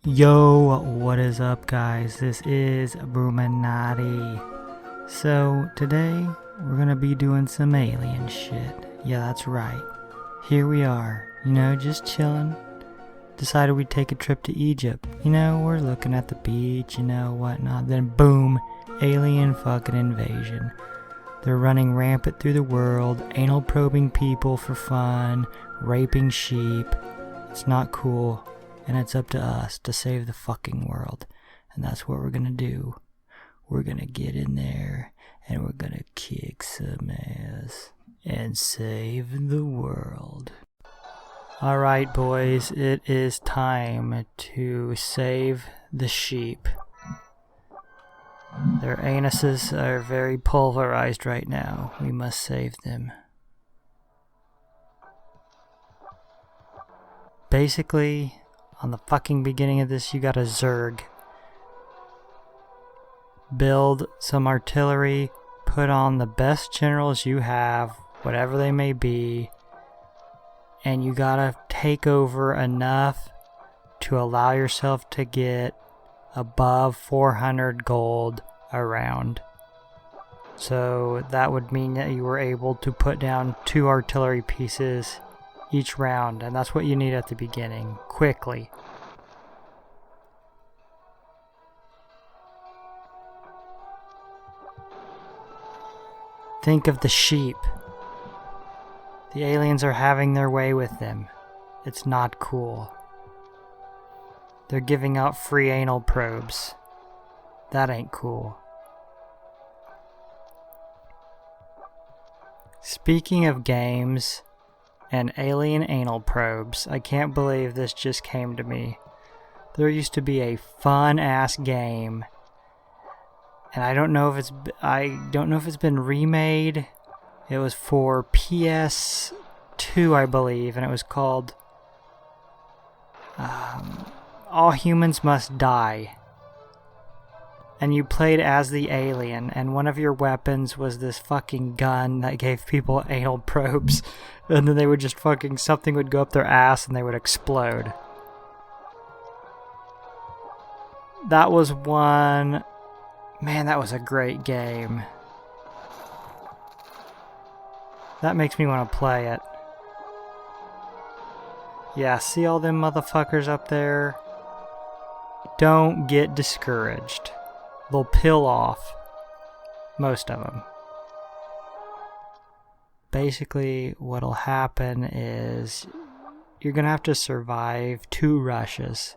Yo, what is up, guys? This is Bruchminati. So, today we're gonna be doing some alien shit. Yeah, that's right. Here we are, just chilling. Decided we'd take a trip to Egypt. We're looking at the beach, whatnot. Then, boom, alien fucking invasion. They're running rampant through the world, anal probing people for fun, raping sheep. It's not cool. And it's up to us to save the fucking world. And that's what we're gonna do. We're gonna get in there and we're gonna kick some ass and save the world. Alright, boys, it is time to save the sheep. Their anuses are very pulverized right now. We must save them. Basically, on the fucking beginning of this, you got a Zerg. Build some artillery, put on the best generals you have, whatever they may be, and you gotta take over enough to allow yourself to get above 400 gold a round. So that would mean that you were able to put down 2 artillery pieces each round, and that's what you need at the beginning, quickly. Think of the sheep. The aliens are having their way with them. It's not cool. They're giving out free anal probes. That ain't cool. Speaking of games and alien anal probes, I can't believe this just came to me. There used to be a fun-ass game, and I don't know if it's been remade. It was for PS2, I believe, and it was called All Humans Must Die. And you played as the alien, and one of your weapons was this fucking gun that gave people anal probes, and then they would just something would go up their ass and they would explode. That was one. Man, that was a great game. That makes me want to play it. Yeah, see all them motherfuckers up there? Don't get discouraged. They'll peel off. Most of them. Basically, what'll happen is you're gonna have to survive 2 rushes.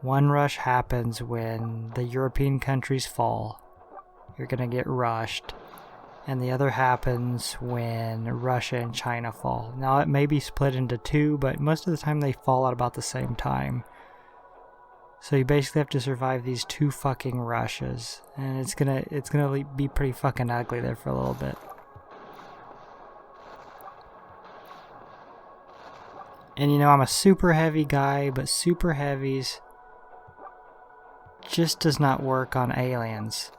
One rush happens when the European countries fall. You're gonna get rushed. And the other happens when Russia and China fall. Now, it may be split into 2, but most of the time they fall at about the same time. So you basically have to survive these 2 fucking rushes, and it's gonna be pretty fucking ugly there for a little bit. And I'm a super heavy guy, but super heavies just does not work on aliens.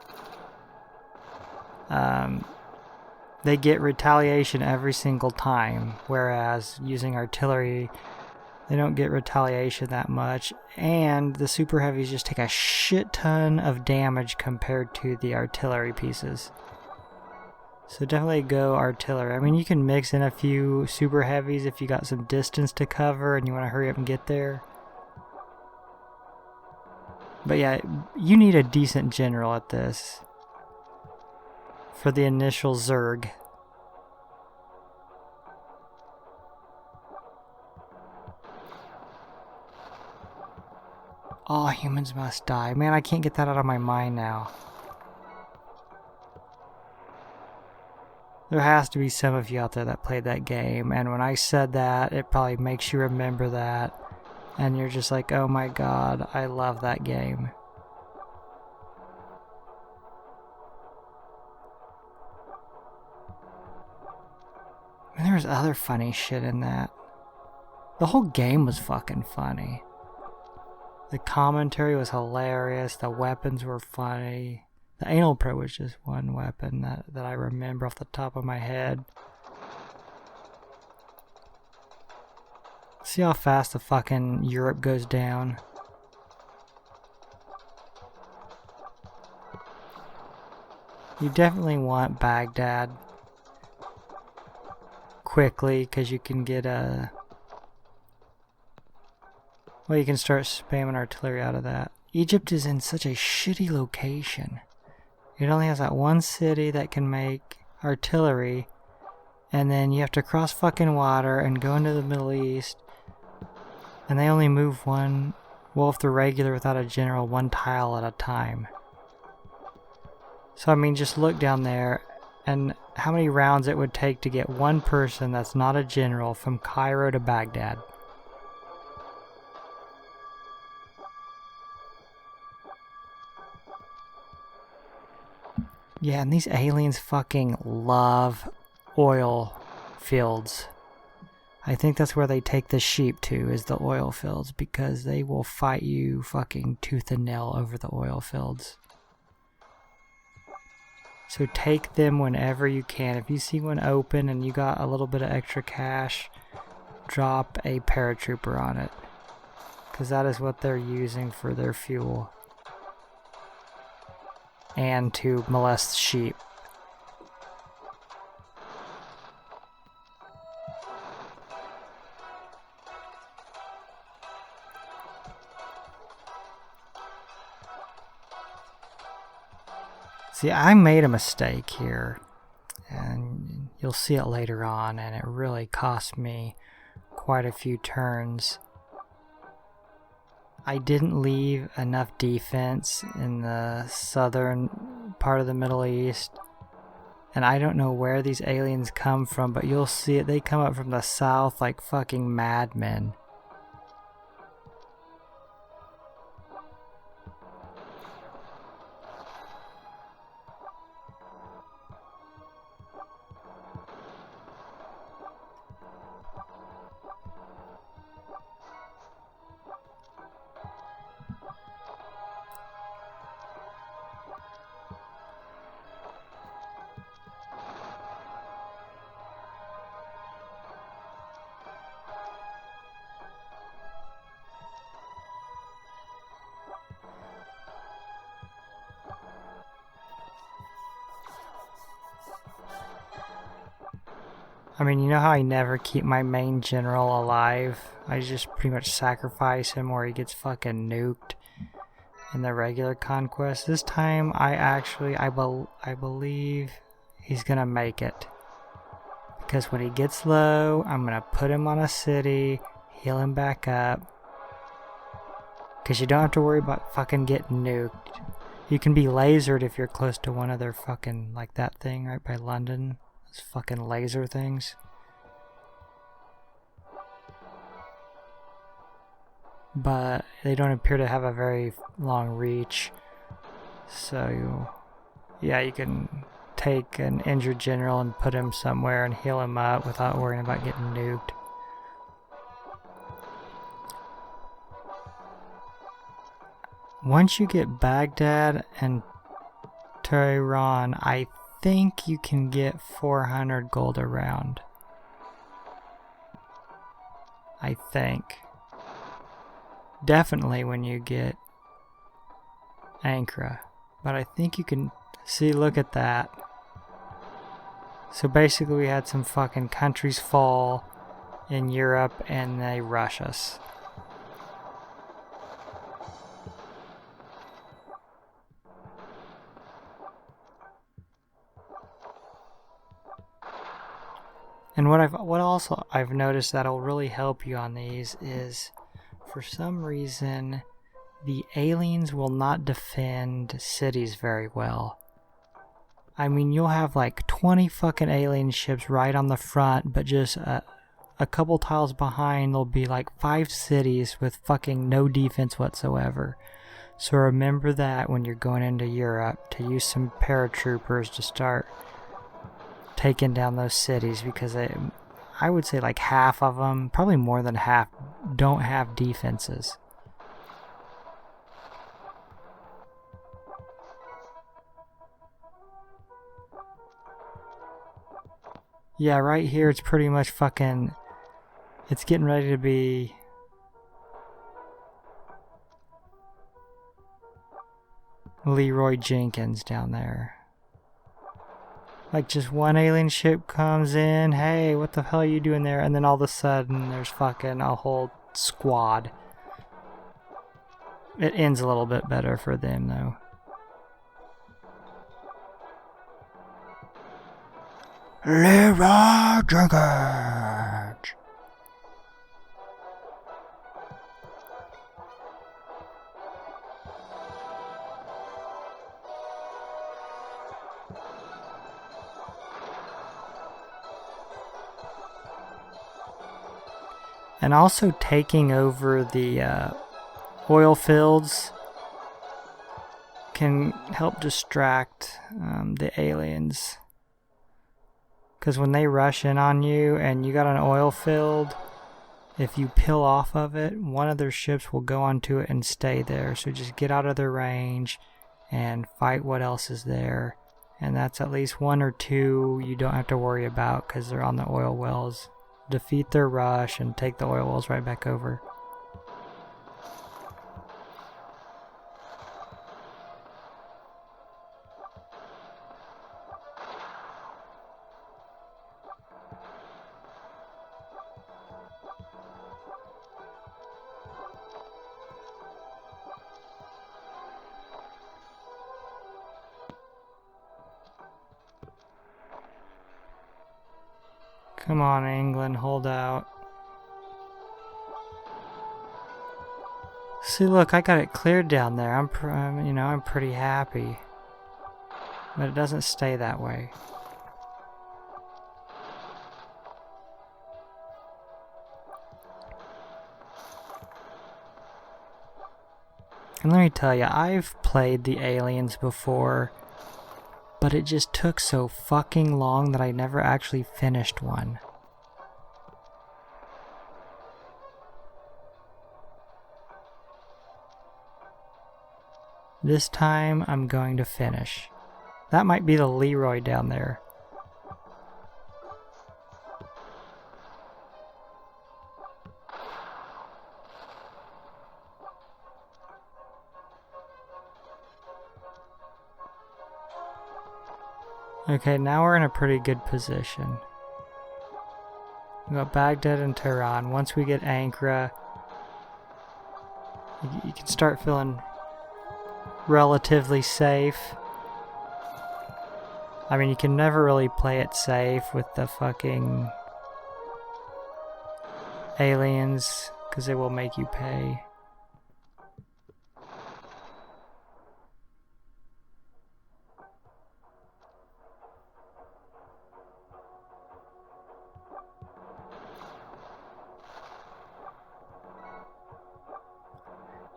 They get retaliation every single time, whereas using artillery, they don't get retaliation that much, and the super heavies just take a shit ton of damage compared to the artillery pieces. So definitely go artillery. I mean, you can mix in a few super heavies if you got some distance to cover and you want to hurry up and get there. But yeah, you need a decent general at this for the initial Zerg. All humans must die. Man, I can't get that out of my mind now. There has to be some of you out there that played that game, and when I said that, it probably makes you remember that, and you're just like, oh my god, I love that game. And there was other funny shit in that. The whole game was fucking funny. The commentary was hilarious, the weapons were funny. The anal probe was just one weapon that I remember off the top of my head. See how fast the fucking Europe goes down? You definitely want Baghdad quickly, because you can get a... Well, you can start spamming artillery out of that. Egypt is in such a shitty location. It only has that one city that can make artillery, and then you have to cross fucking water and go into the Middle East, and they only move one, well, if they're regular without a general, one tile at a time. So I mean, just look down there, and how many rounds it would take to get one person that's not a general from Cairo to Baghdad. Yeah, and these aliens fucking love oil fields. I think that's where they take the sheep to, is the oil fields, because they will fight you fucking tooth and nail over the oil fields. So take them whenever you can. If you see one open and you got a little bit of extra cash, drop a paratrooper on it, because that is what they're using for their fuel. And to molest sheep. See, I made a mistake here, and you'll see it later on, and it really cost me quite a few turns. I didn't leave enough defense in the southern part of the Middle East, and I don't know where these aliens come from, but you'll see it. They come up from the south like fucking madmen. I mean, you know how I never keep my main general alive? I just pretty much sacrifice him or he gets fucking nuked in the regular Conquest. This time, I believe he's gonna make it. Because when he gets low, I'm gonna put him on a city, heal him back up. Because you don't have to worry about fucking getting nuked. You can be lasered if you're close to one of their fucking, like that thing right by London. Those fucking laser things. But they don't appear to have a very long reach. So, yeah, you can take an injured general and put him somewhere and heal him up without worrying about getting nuked. Once you get Baghdad and Tehran, I think you can get 400 gold a round. I think. Definitely when you get Ankara. But I think you can see, look at that. So basically we had some fucking countries fall in Europe and they rush us. And what also I've noticed that'll really help you on these is, for some reason, the aliens will not defend cities very well. I mean, you'll have like 20 fucking alien ships right on the front, but just a couple tiles behind, there'll be like 5 cities with fucking no defense whatsoever. So remember that when you're going into Europe, to use some paratroopers to start taking down those cities, because I would say like half of them, probably more than half, don't have defenses. Yeah, right here it's pretty much fucking, it's getting ready to be Leroy Jenkins down there. Like just one alien ship comes in, hey, what the hell are you doing there? And then all of a sudden there's fucking a whole squad. It ends a little bit better for them though. Leroy Jenkins! And also taking over the oil fields can help distract the aliens. Because when they rush in on you and you got an oil field, if you peel off of it, one of their ships will go onto it and stay there. So just get out of their range and fight what else is there. And that's at least one or two you don't have to worry about because they're on the oil wells. Defeat their rush and take the oil wells right back over. Come on, England, hold out. See, look, I got it cleared down there. I'm pretty happy. But it doesn't stay that way. And let me tell you, I've played the aliens before, but it just took so fucking long that I never actually finished one. This time, I'm going to finish. That might be the Leroy down there. Okay, now we're in a pretty good position. We got Baghdad and Tehran. Once we get Ankara, you can start feeling relatively safe. I mean, you can never really play it safe with the fucking aliens, because they will make you pay.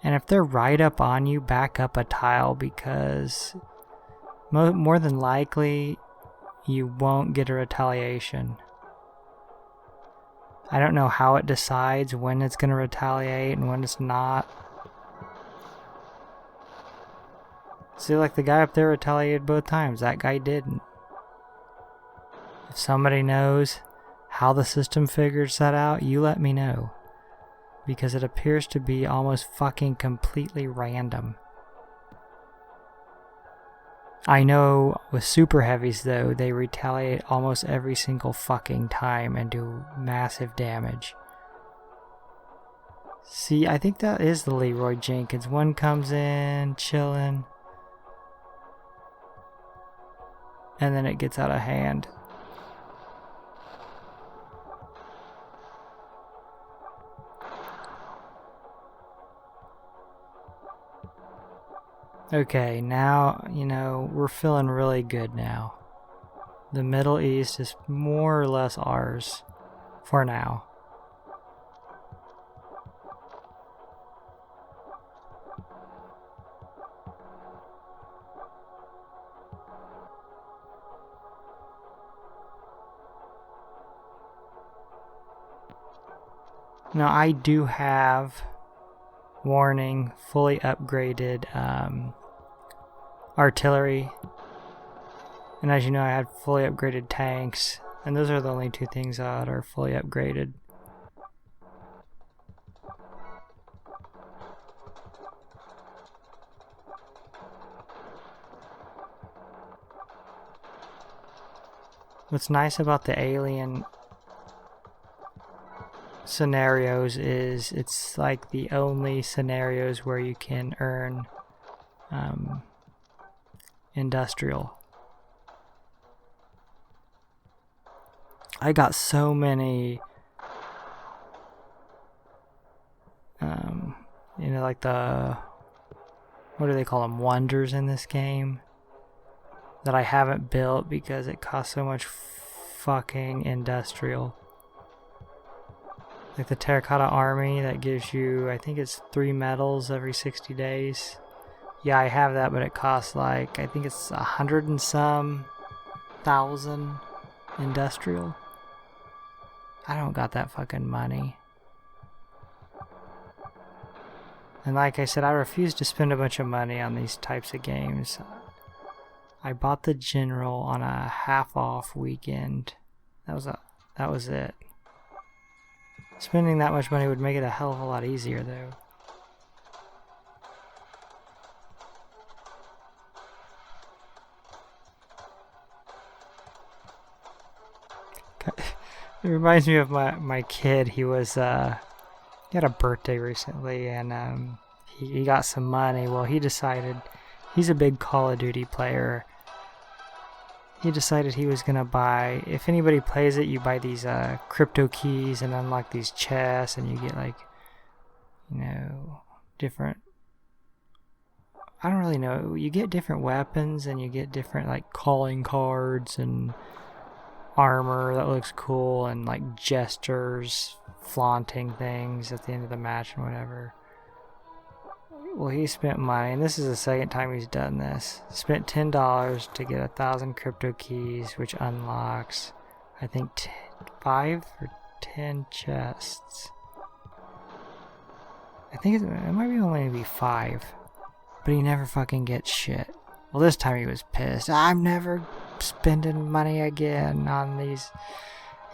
And if they're right up on you, back up a tile, because more than likely you won't get a retaliation. I don't know how it decides when it's going to retaliate and when it's not. See, like the guy up there retaliated both times. That guy didn't. If somebody knows how the system figures that out, you let me know. Because it appears to be almost fucking completely random. I know with super heavies though, they retaliate almost every single fucking time and do massive damage. See, I think that is the Leroy Jenkins. One comes in, chilling, and then it gets out of hand. Okay, now, we're feeling really good now. The Middle East is more or less ours. For now. Now, I do have, warning, fully upgraded artillery, and as you know, I had fully upgraded tanks, and those are the only two things that are fully upgraded. What's nice about the alien scenarios is it's like the only scenarios where you can earn industrial. I got so many you know, like the, what do they call them, wonders in this game that I haven't built because it costs so much fucking industrial. Like the terracotta army that gives you, I think it's 3 medals every 60 days. Yeah, I have that, but it costs like, I think it's 100 and some thousand industrial. I don't got that fucking money. And like I said, I refuse to spend a bunch of money on these types of games. I bought the general on a half-off weekend. That was it. Spending that much money would make it a hell of a lot easier, though. It reminds me of my kid. He was he had a birthday recently, and he got some money. Well, he decided, he's a big Call of Duty player. He decided he was gonna buy, if anybody plays it, you buy these crypto keys and unlock these chests, and you get like, you know, different, I don't really know, you get different weapons and you get different like calling cards and armor that looks cool, and like gestures flaunting things at the end of the match and whatever. Well, he spent money, and this is the second time he's done this. Spent $10 to get 1,000 crypto keys, which unlocks, I think, 5 or 10 chests. I think it might be only be 5, but he never fucking gets shit. Well, this time he was pissed. I'm never spending money again on these.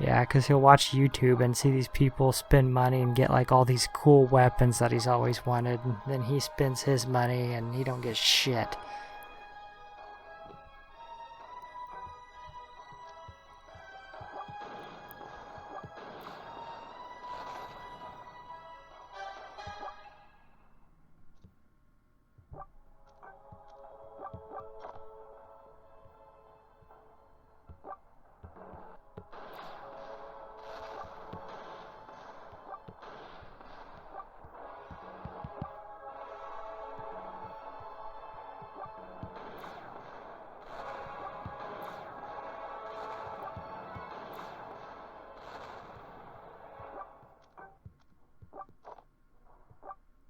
Yeah, because he'll watch YouTube and see these people spend money and get like all these cool weapons that he's always wanted. And then he spends his money and he don't get shit.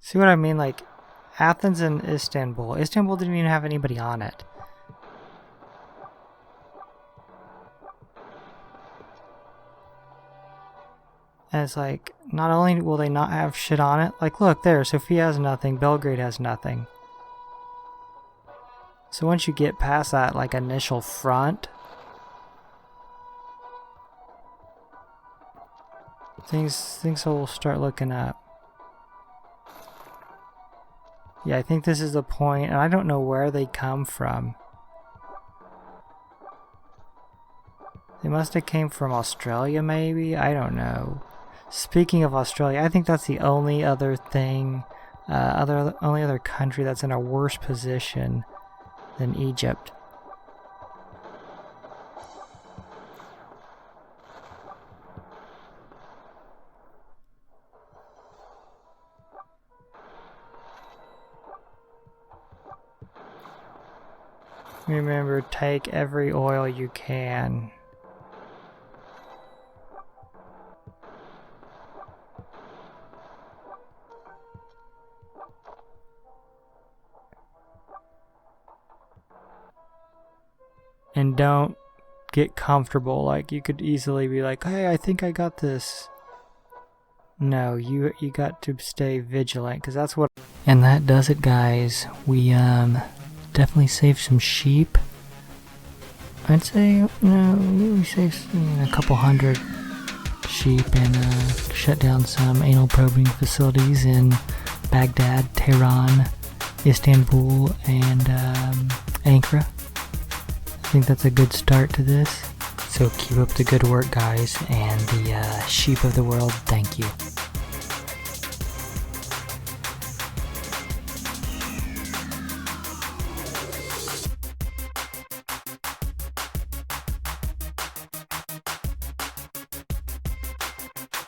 See what I mean? Like, Athens and Istanbul. Istanbul didn't even have anybody on it. And it's like, not only will they not have shit on it, like, look, there, Sofia has nothing, Belgrade has nothing. So once you get past that, like, initial front, things will start looking up. Yeah, I think this is the point, and I don't know where they come from. They must have came from Australia, maybe? I don't know. Speaking of Australia, I think that's the only other thing, only other country that's in a worse position than Egypt. Remember, take every oil you can. And don't get comfortable. Like, you could easily be like, hey, I think I got this. No, you got to stay vigilant, because that's what... And that does it, guys. We, definitely saved some sheep. I'd say, we saved a couple hundred sheep and shut down some anal probing facilities in Baghdad, Tehran, Istanbul, and Ankara. I think that's a good start to this. So keep up the good work, guys, and the sheep of the world, thank you.